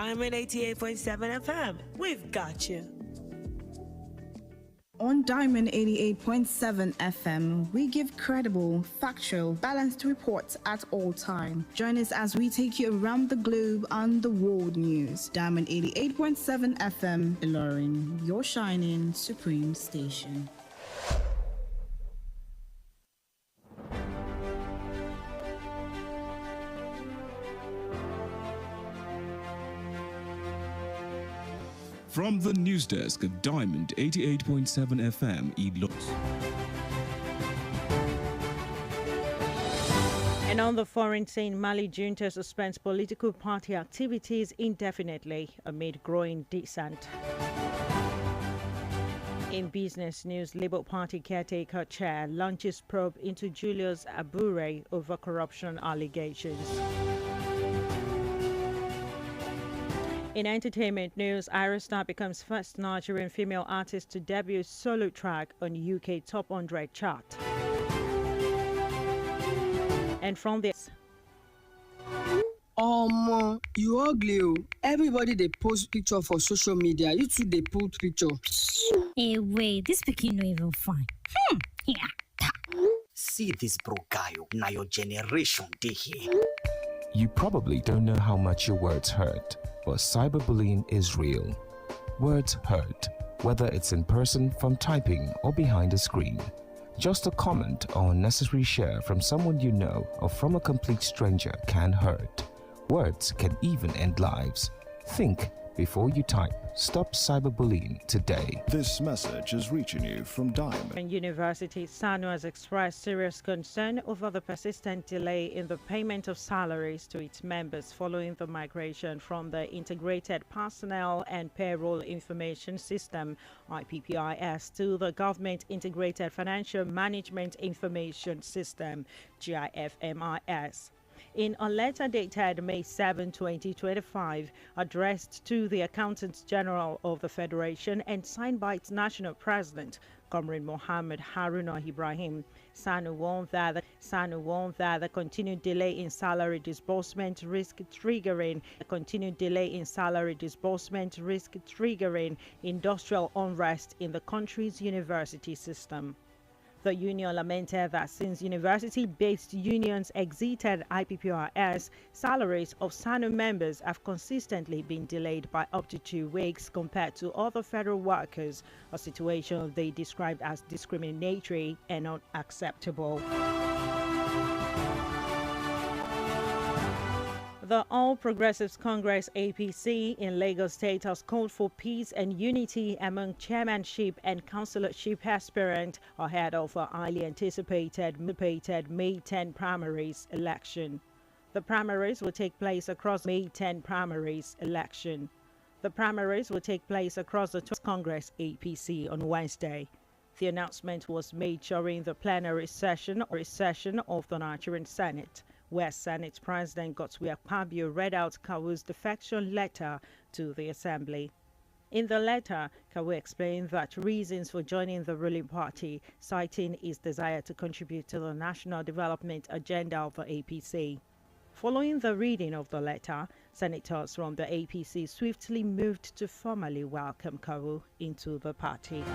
Diamond 88.7 FM. We've got you. On Diamond 88.7 FM, we give credible, factual, balanced reports at all time. Join us as we take you around the globe on the world news. Diamond 88.7 FM, Ilorin, your shining supreme station. From the news desk of Diamond 88.7 FM, Ilos. And on the foreign scene, Mali junta suspends political party activities indefinitely amid growing dissent. In business news, Labour Party caretaker chair launches probe into Julius Abure over corruption allegations. In entertainment news, Iris Star becomes first Nigerian female artist to debut solo track on UK Top 100 chart. And from this, you ugly. Everybody they post picture for social media. You too they put picture. Hey, wait, this picking no even fine. Yeah. See this bro guy, now your generation they here. You probably don't know how much your words hurt, but cyberbullying is real. Words hurt, whether it's in person, from typing, or behind a screen. Just a comment or unnecessary share from someone you know or from a complete stranger can hurt. Words can even end lives. Think before you type. Stop cyberbullying today. This message is reaching you from Diamond University. SANU has expressed serious concern over the persistent delay in the payment of salaries to its members following the migration from the Integrated Personnel and Payroll Information System (IPPIS) to the Government Integrated Financial Management Information System (GIFMIS). In a letter dated May 7, 2025, addressed to the Accountant General of the Federation and signed by its national president, Comrade Mohammed Haruna Ibrahim, SANU warned that the continued delay in salary disbursement risk triggering industrial unrest in the country's university system. The union lamented that since university-based unions exited IPPRS, salaries of SANU members have consistently been delayed by up to 2 weeks compared to other federal workers, a situation they described as discriminatory and unacceptable. The All Progressives Congress (APC) in Lagos State has called for peace and unity among chairmanship and councillorship aspirants ahead of a highly anticipated May 10 primaries election. The primaries will take place across the Congress (APC) on Wednesday. The announcement was made during the plenary session of the Nigerian Senate, where Senate President Godswill Akpabio read out Kawu's defection letter to the Assembly. In the letter, Kawu explained that reasons for joining the ruling party, citing his desire to contribute to the national development agenda of the APC. Following the reading of the letter, senators from the APC swiftly moved to formally welcome Kawu into the party.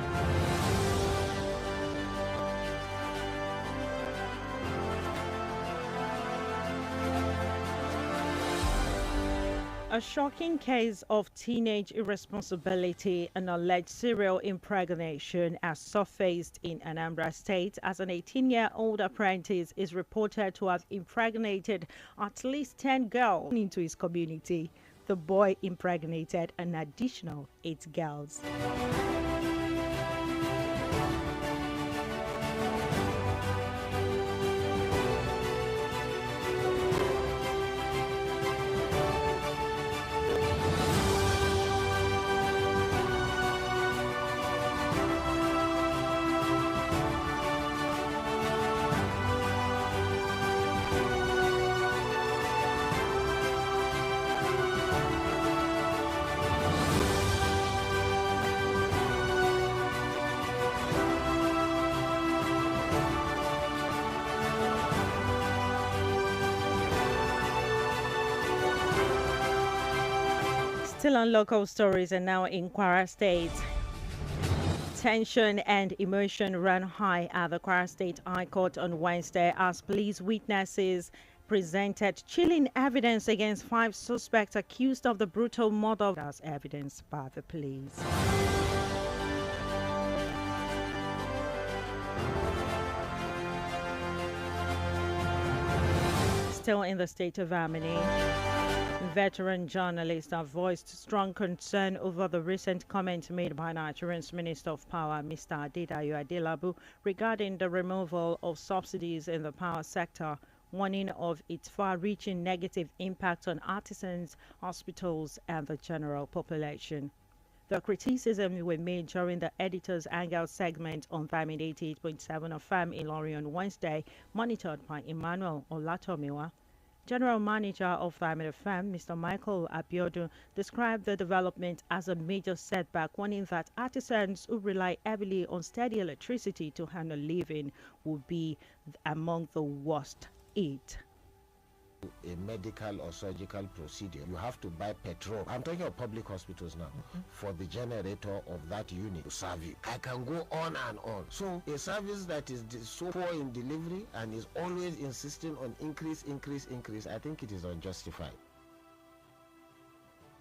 A shocking case of teenage irresponsibility and alleged serial impregnation has surfaced in Anambra State as an 18-year-old apprentice is reported to have impregnated at least 10 girls into his community. The boy impregnated an additional 8 girls. Still on local stories and now in Kwara State. Tension and emotion ran high at the Kwara State High Court on Wednesday as police witnesses presented chilling evidence against 5 suspects accused of the brutal murder as evidenced by the police. Still in the state of Harmony, veteran journalists have voiced strong concern over the recent comment made by Nigeria's Minister of Power, Mr. Adedayo Adelabu, regarding the removal of subsidies in the power sector, warning of its far-reaching negative impact on artisans, hospitals, and the general population. The criticism were made during the editor's hangout segment on Diamond 88.7 of FM in Lorry on Wednesday, monitored by Emmanuel Olatomiwa. General Manager of Diamond FM, Mr. Michael Abiodun, described the development as a major setback, warning that artisans who rely heavily on steady electricity to earn a living will be among the worst hit. A medical or surgical procedure, you have to buy petrol. I'm talking of public hospitals now, for the generator of that unit to serve you. I can go on and on. So a service that is so poor in delivery and is always insisting on increase, I think it is unjustified.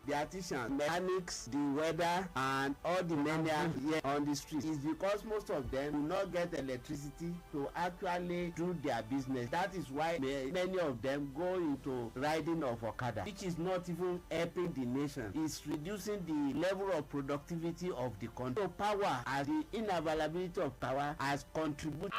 The artisans, mechanics, the weather, and all the men here on the street is because most of them do not get electricity to actually do their business. That is why many of them go into riding of Okada, which is not even helping the nation. It's reducing the level of productivity of the country. So power, as the inavailability of power, has contributed.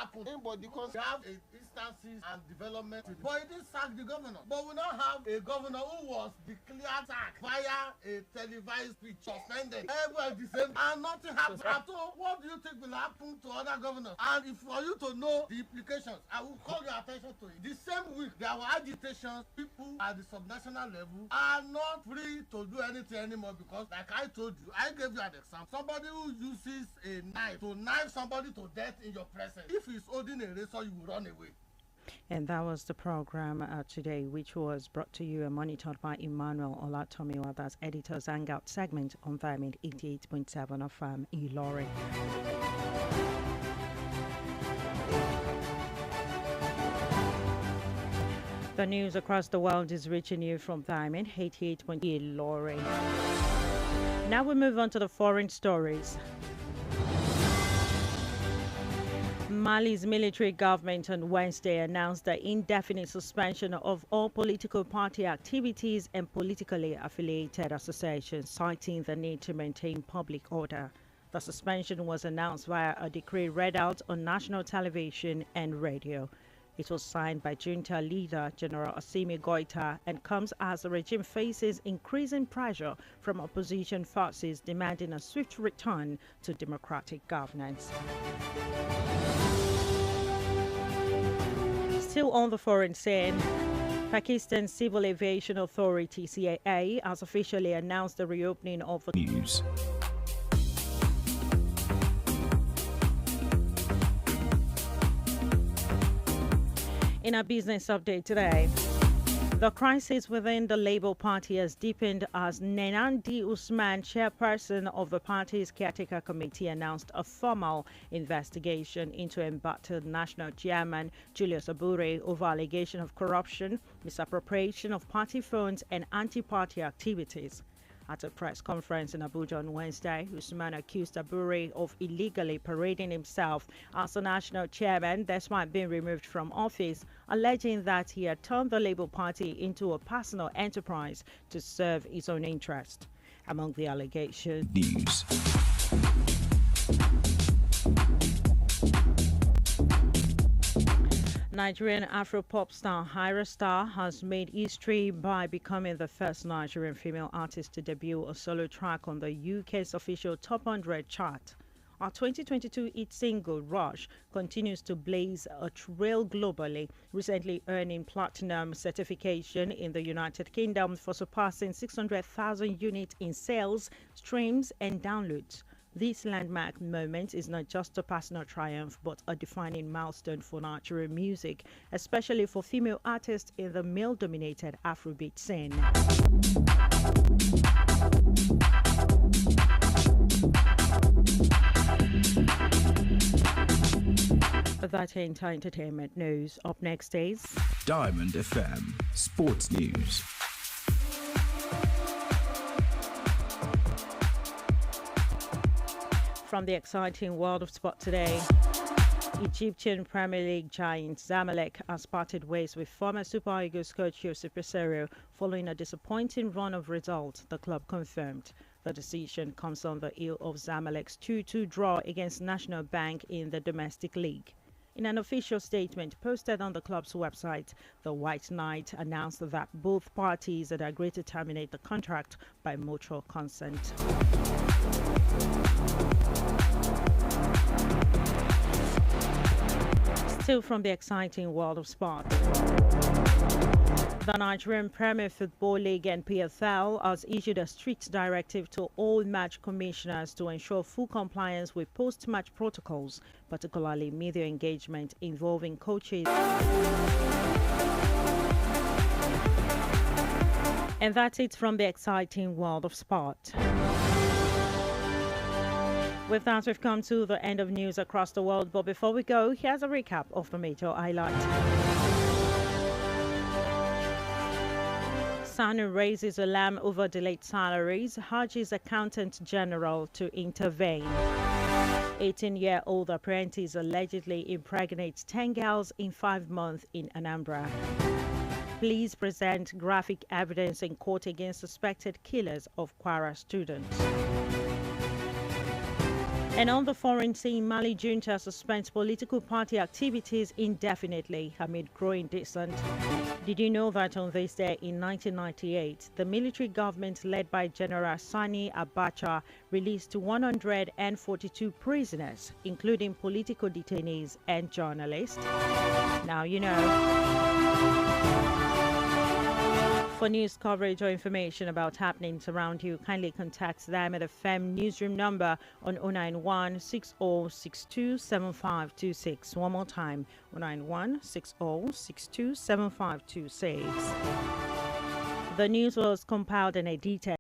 But because we have instances and development, but it didn't sack the governor. But we now have a governor who was declared sacked via a televised speech, suspended. Everybody the same, and nothing happened at all. What do you think will happen to other governors? And if for you to know the implications, I will call your attention to it. The same week, there were agitations. People at the subnational level are not free to do anything anymore because, like I told you, I gave you an example. Somebody who uses a knife to knife somebody to death in your presence, if he's holding a razor, you will run away. And that was the program today, which was brought to you and monitored by Emmanuel Olatomiwa. That's Editor's Hangout segment on Diamond 88.7 of Ilori. The news across the world is reaching you from Diamond 88.7 Ilori. Now we move on to the foreign stories. Mali's military government on Wednesday announced the indefinite suspension of all political party activities and politically affiliated associations, citing the need to maintain public order. The suspension was announced via a decree read out on national television and radio. It was signed by junta leader General Assimi Goita and comes as the regime faces increasing pressure from opposition forces demanding a swift return to democratic governance. Still on the foreign scene, Pakistan's Civil Aviation Authority (CAA) has officially announced the reopening of the news. In our business update today, the crisis within the Labour Party has deepened as Nenandi Usman, chairperson of the party's caretaker committee, announced a formal investigation into embattled national chairman Julius Abure over allegation of corruption, misappropriation of party funds, and anti-party activities. At a press conference in Abuja on Wednesday, Usman accused Abure of illegally parading himself as the national chairman despite being removed from office, alleging that he had turned the Labour Party into a personal enterprise to serve his own interest. Among the allegations, news. Nigerian Afro-pop star Hira Star has made history by becoming the first Nigerian female artist to debut a solo track on the UK's official Top 100 chart. Our 2022 hit single, Rush, continues to blaze a trail globally, recently earning platinum certification in the United Kingdom for surpassing 600,000 units in sales, streams, and downloads. This landmark moment is not just a personal triumph, but a defining milestone for Nigerian music, especially for female artists in the male-dominated Afrobeat scene. That into entertainment news. Up next is Diamond FM Sports News. From the exciting world of sport today, Egyptian Premier League giant Zamalek has parted ways with former Super Eagles coach Josep Peseiro following a disappointing run of results, the club confirmed. The decision comes on the heel of Zamalek's 2-2 draw against National Bank in the domestic league. In an official statement posted on the club's website, the White Knight announced that both parties had agreed to terminate the contract by mutual consent. Still from the exciting world of sport. The Nigerian Premier Football League and PFL has issued a strict directive to all match commissioners to ensure full compliance with post-match protocols, particularly media engagement involving coaches. And that's it from the exciting world of sport. With that, we've come to the end of news across the world. But before we go, here's a recap of the major highlights. SANU raises alarm over delayed salaries, urges Accountant General to intervene. 18-year-old apprentice allegedly impregnates 10 girls in 5 months in Anambra. Please present graphic evidence in court against suspected killers of Kwara students. And on the foreign scene, Mali junta suspends political party activities indefinitely amid growing dissent. Did you know that on this day in 1998, the military government led by General Sani Abacha released 142 prisoners, including political detainees and journalists? Now you know. For news coverage or information about happenings around you, kindly contact them at the FM newsroom number on 091 6062 7526. One more time, 091 6062 7526. The news was compiled and edited